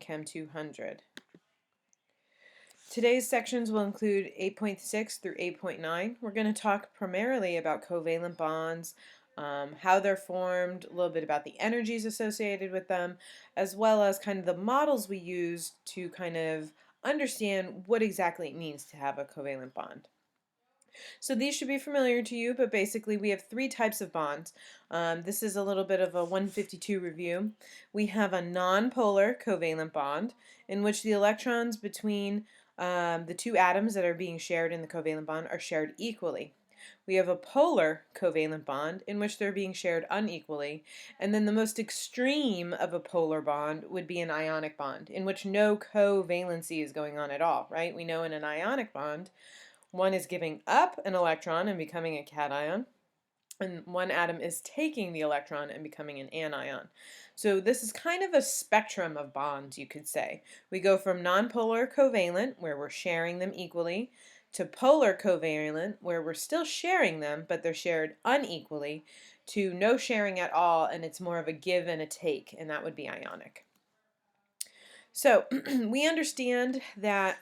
Chem 200. Today's sections will include 8.6 through 8.9. We're going to talk primarily about covalent bonds, how they're formed, a little bit about the energies associated with them, as well as kind of the models we use to kind of understand what exactly it means to have a covalent bond. So these should be familiar to you, but basically we have three types of bonds. This is a little bit of a 152 review. We have a nonpolar covalent bond in which the electrons between the two atoms that are being shared in the covalent bond are shared equally. We have a polar covalent bond in which they're being shared unequally, and then the most extreme of a polar bond would be an ionic bond in which no covalency is going on at all, right? We know in an ionic bond, one is giving up an electron and becoming a cation, and one atom is taking the electron and becoming an anion. So this is kind of a spectrum of bonds, you could say. We go from nonpolar covalent, where we're sharing them equally, to polar covalent, where we're still sharing them, but they're shared unequally, to no sharing at all, and it's more of a give and a take, and that would be ionic. So we understand that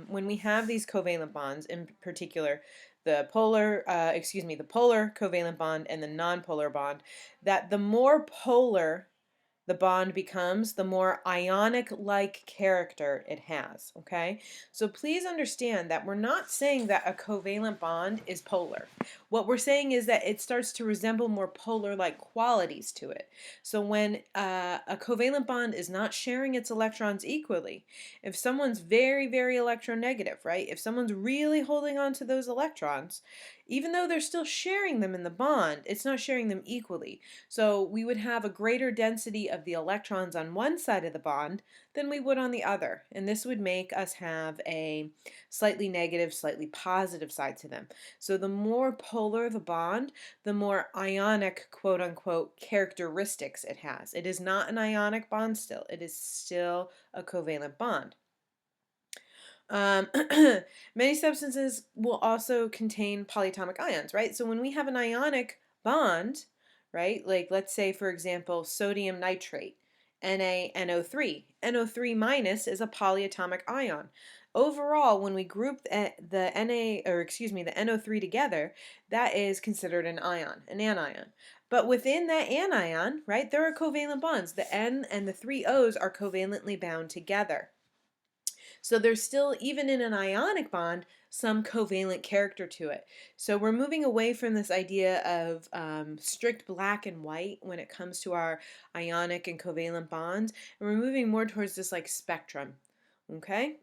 when we have these covalent bonds, in particular the polar covalent bond and the nonpolar bond, that the more polar the bond becomes, the more ionic-like character it has, okay? So please understand that we're not saying that a covalent bond is polar. What we're saying is that it starts to resemble more polar-like qualities to it. So when a covalent bond is not sharing its electrons equally, if someone's very, very electronegative, right? If someone's really holding on to those electrons, even though they're still sharing them in the bond, it's not sharing them equally. So we would have a greater density of the electrons on one side of the bond than we would on the other. And this would make us have a slightly negative, slightly positive side to them. So the more polar the bond, the more ionic, quote unquote, characteristics it has. It is not an ionic bond still. It is still a covalent bond. Many substances will also contain polyatomic ions, right? So when we have an ionic bond, right, like let's say for example sodium nitrate, NaNO3. NO3 minus is a polyatomic ion. Overall, when we group the NO3 together, that is considered an ion, an anion. But within that anion, right, there are covalent bonds. The N and the three O's are covalently bound together. So there's still, even in an ionic bond, some covalent character to it. So we're moving away from this idea of strict black and white when it comes to our ionic and covalent bonds, and we're moving more towards this like spectrum, okay?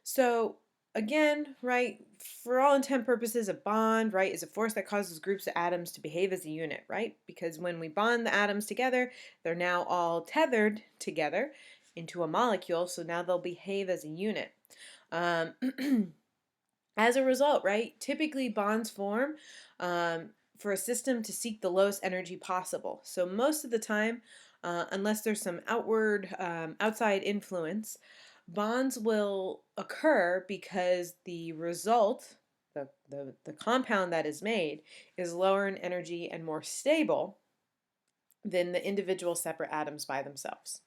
So again, right, for all intent purposes, a bond, right, is a force that causes groups of atoms to behave as a unit, right? Because when we bond the atoms together, they're now all tethered together into a molecule, so now they'll behave as a unit. As a result, right, typically bonds form for a system to seek the lowest energy possible. So most of the time, unless there's some outside influence, bonds will occur because the result, the compound that is made, is lower in energy and more stable than the individual separate atoms by themselves.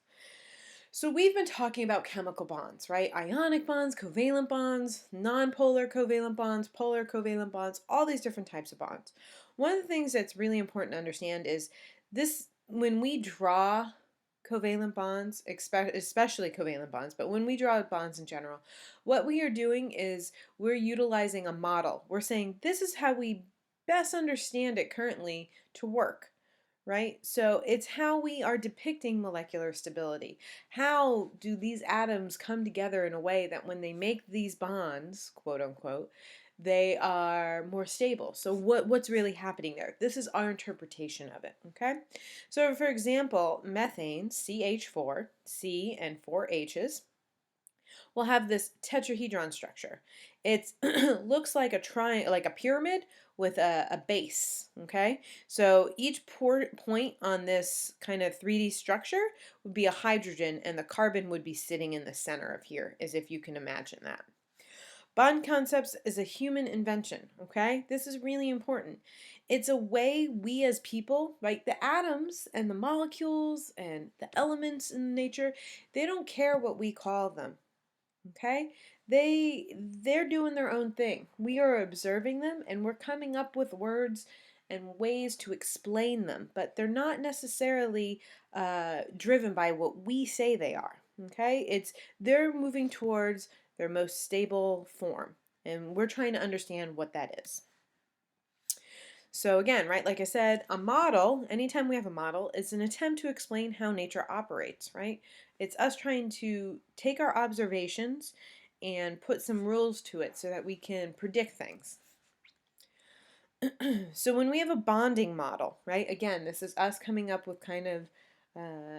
So we've been talking about chemical bonds, right? Ionic bonds, covalent bonds, nonpolar covalent bonds, polar covalent bonds, all these different types of bonds. One of the things that's really important to understand is this: when we draw covalent bonds, especially covalent bonds, but when we draw bonds in general, what we are doing is we're utilizing a model. We're saying this is how we best understand it currently to work. Right? So it's how we are depicting molecular stability. How do these atoms come together in a way that when they make these bonds, quote unquote, they are more stable? So what's really happening there? This is our interpretation of it, okay? So for example, methane, CH4, C and 4 H's, will have this tetrahedron structure. It looks like a pyramid with a base, okay? So each point on this kind of 3D structure would be a hydrogen, and the carbon would be sitting in the center of here, as if you can imagine that. Bond concepts is a human invention, okay? This is really important. It's a way we as people, right, the atoms and the molecules and the elements in nature, they don't care what we call them. Okay? They're doing their own thing. We are observing them and we're coming up with words and ways to explain them, but they're not necessarily driven by what we say they are. Okay? They're moving towards their most stable form, and we're trying to understand what that is. So again, right, like I said, a model, anytime we have a model, is an attempt to explain how nature operates, right? It's us trying to take our observations and put some rules to it so that we can predict things. So when we have a bonding model, right, again, this is us coming up with kind of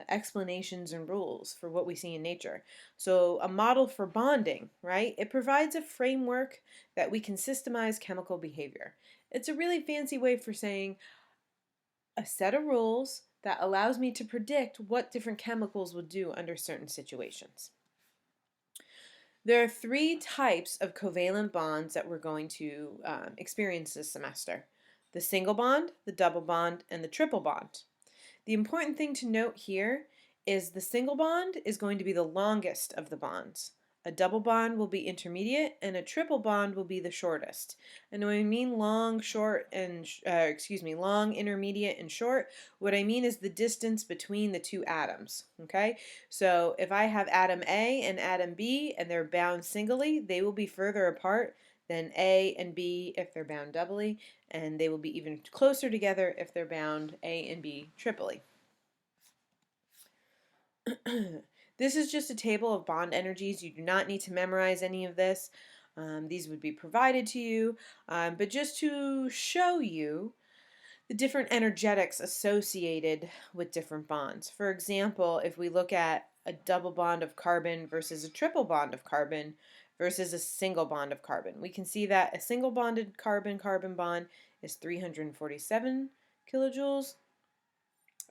explanations and rules for what we see in nature. So a model for bonding, right, it provides a framework that we can systemize chemical behavior. It's a really fancy way for saying a set of rules that allows me to predict what different chemicals will do under certain situations. There are 3 types of covalent bonds that we're going to experience this semester: the single bond, the double bond, and the triple bond. The important thing to note here is the single bond is going to be the longest of the bonds. A double bond will be intermediate, and a triple bond will be the shortest. And when I mean long, short, and long, intermediate, and short, what I mean is the distance between the 2 atoms. Okay, so if I have atom A and atom B, and they're bound singly, they will be further apart than A and B if they're bound doubly, and they will be even closer together if they're bound A and B triply. This is just a table of bond energies. You do not need to memorize any of this. These would be provided to you, but just to show you the different energetics associated with different bonds. For example, if we look at a double bond of carbon versus a triple bond of carbon versus a single bond of carbon, we can see that a single bonded carbon-carbon bond is 347 kilojoules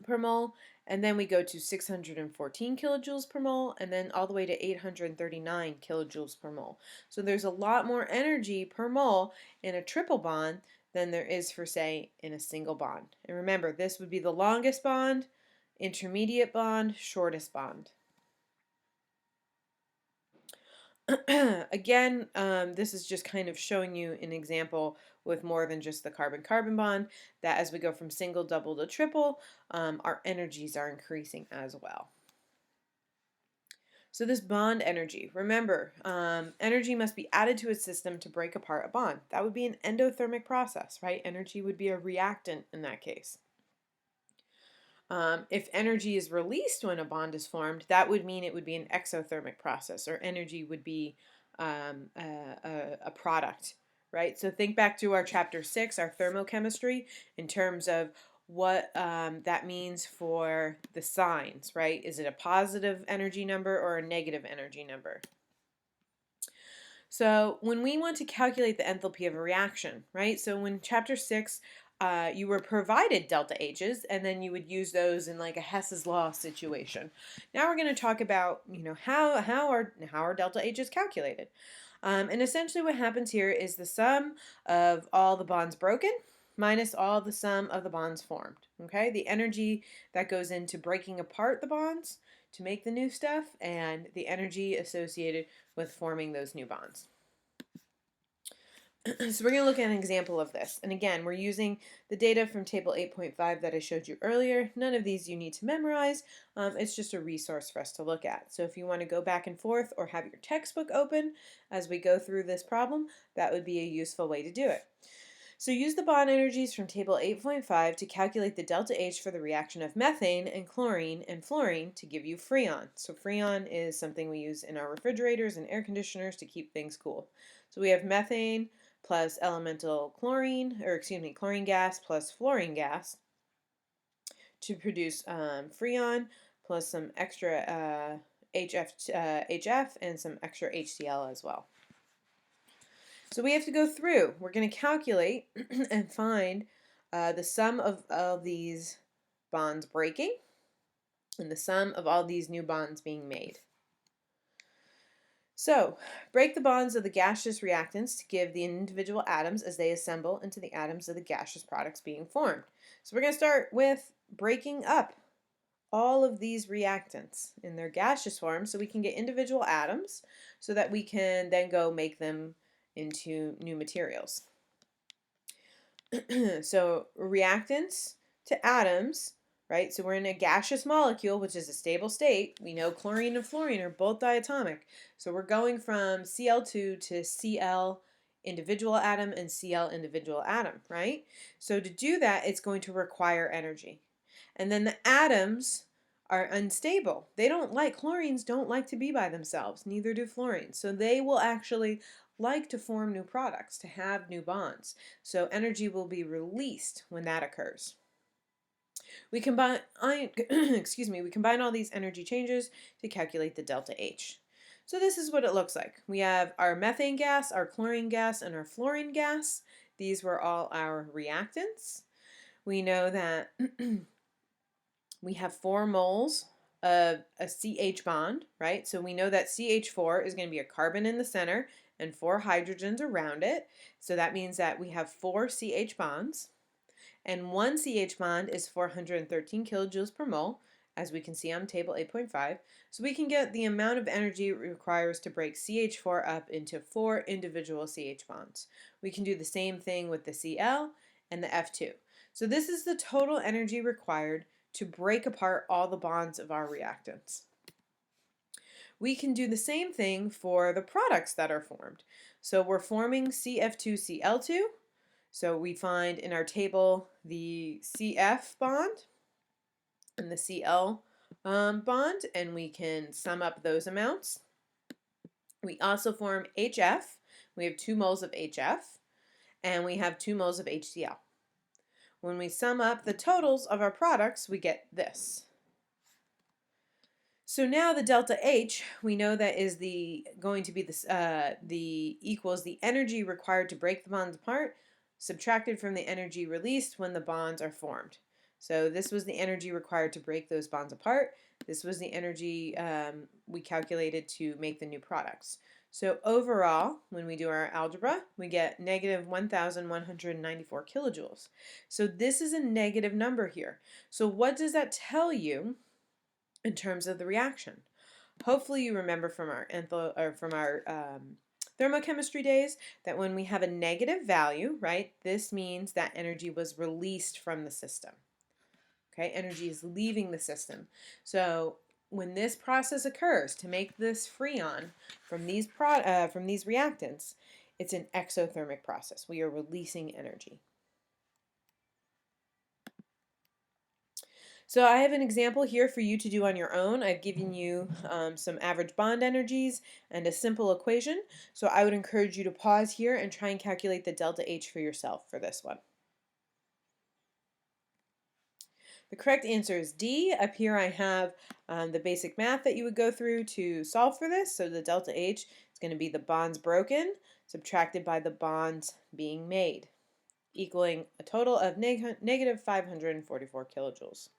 per mole, and then we go to 614 kilojoules per mole, and then all the way to 839 kilojoules per mole. So there's a lot more energy per mole in a triple bond than there is for, say, in a single bond. And remember, this would be the longest bond, intermediate bond, shortest bond. Again, this is just kind of showing you an example with more than just the carbon-carbon bond, that as we go from single, double to triple, our energies are increasing as well. So this bond energy, remember, energy must be added to a system to break apart a bond. That would be an endothermic process, right? Energy would be a reactant in that case. If energy is released when a bond is formed, that would mean it would be an exothermic process, or energy would be a product, right? So think back to our chapter 6, our thermochemistry, in terms of what that means for the signs, right? Is it a positive energy number or a negative energy number? So when we want to calculate the enthalpy of a reaction, right? So when chapter 6, you were provided delta H's, and then you would use those in like a Hess's law situation. Now we're going to talk about, how are delta H's calculated. And essentially what happens here is the sum of all the bonds broken minus all the sum of the bonds formed. Okay, the energy that goes into breaking apart the bonds to make the new stuff, and the energy associated with forming those new bonds. So we're going to look at an example of this. And again, we're using the data from table 8.5 that I showed you earlier. None of these you need to memorize. It's just a resource for us to look at. So if you want to go back and forth or have your textbook open as we go through this problem, that would be a useful way to do it. So use the bond energies from table 8.5 to calculate the delta H for the reaction of methane and chlorine and fluorine to give you freon. So freon is something we use in our refrigerators and air conditioners to keep things cool. So we have methane plus elemental chlorine, chlorine gas plus fluorine gas to produce freon, plus some extra HF and some extra HCl as well. So we have to go through. We're going to calculate and find the sum of all these bonds breaking and the sum of all these new bonds being made. So, break the bonds of the gaseous reactants to give the individual atoms as they assemble into the atoms of the gaseous products being formed. So, we're going to start with breaking up all of these reactants in their gaseous form so we can get individual atoms so that we can then go make them into new materials. So, reactants to atoms, right? So we're in a gaseous molecule, which is a stable state. We know chlorine and fluorine are both diatomic. So we're going from Cl2 to Cl individual atom and Cl individual atom, right? So to do that, it's going to require energy. And then the atoms are unstable. They don't like, chlorines don't like to be by themselves, neither do fluorines. So they will actually like to form new products, to have new bonds. So energy will be released when that occurs. We combine, we combine all these energy changes to calculate the delta H. So this is what it looks like. We have our methane gas, our chlorine gas, and our fluorine gas. These were all our reactants. We know that we have 4 moles of a CH bond, right? So we know that CH4 is going to be a carbon in the center and 4 hydrogens around it. So that means that we have 4 CH bonds. And 1 CH bond is 413 kilojoules per mole, as we can see on table 8.5. So we can get the amount of energy it requires to break CH4 up into 4 individual CH bonds. We can do the same thing with the Cl and the F2. So this is the total energy required to break apart all the bonds of our reactants. We can do the same thing for the products that are formed. So we're forming CF2Cl2. So we find in our table the CF bond and the Cl bond, and we can sum up those amounts. We also form HF. We have 2 moles of HF, and we have 2 moles of HCl. When we sum up the totals of our products, we get this. So now the delta H, we know that is going to be the equals the energy required to break the bonds apart, subtracted from the energy released when the bonds are formed. So this was the energy required to break those bonds apart. This was the energy we calculated to make the new products. So overall, when we do our algebra, we get negative 1,194 kilojoules. So this is a negative number here. So what does that tell you in terms of the reaction? Hopefully you remember from our thermochemistry days that when we have a negative value, right, this means that energy was released from the system. Okay, energy is leaving the system. So when this process occurs to make this freon from these reactants, it's an exothermic process. We are releasing energy. So I have an example here for you to do on your own. I've given you some average bond energies and a simple equation. So I would encourage you to pause here and try and calculate the delta H for yourself for this one. The correct answer is D. Up here I have the basic math that you would go through to solve for this. So the delta H is going to be the bonds broken subtracted by the bonds being made, equaling a total of negative 544 kilojoules.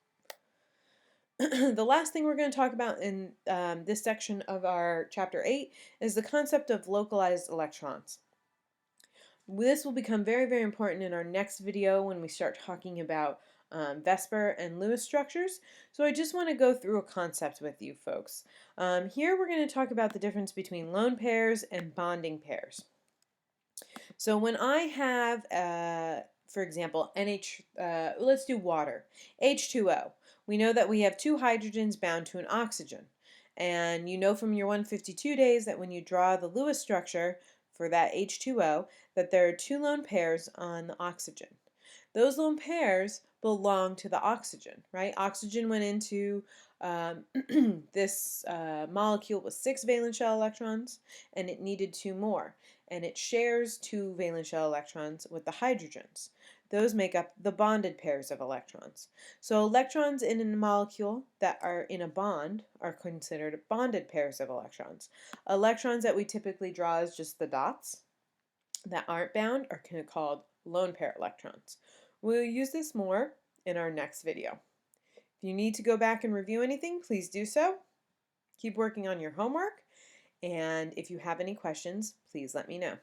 The last thing we're going to talk about in this section of our Chapter 8 is the concept of localized electrons. This will become very, very important in our next video when we start talking about Vesper and Lewis structures. So I just want to go through a concept with you folks. Here we're going to talk about the difference between lone pairs and bonding pairs. So when I have, for example, let's do water, H2O. We know that we have 2 hydrogens bound to an oxygen. And you know from your 152 days that when you draw the Lewis structure for that H2O, that there are 2 lone pairs on the oxygen. Those lone pairs belong to the oxygen, right? Oxygen went into this molecule with 6 valence shell electrons, and it needed 2 more. And it shares 2 valence shell electrons with the hydrogens. Those make up the bonded pairs of electrons. So electrons in a molecule that are in a bond are considered bonded pairs of electrons. Electrons that we typically draw as just the dots that aren't bound are called lone pair electrons. We'll use this more in our next video. If you need to go back and review anything, please do so. Keep working on your homework, And if you have any questions, please let me know.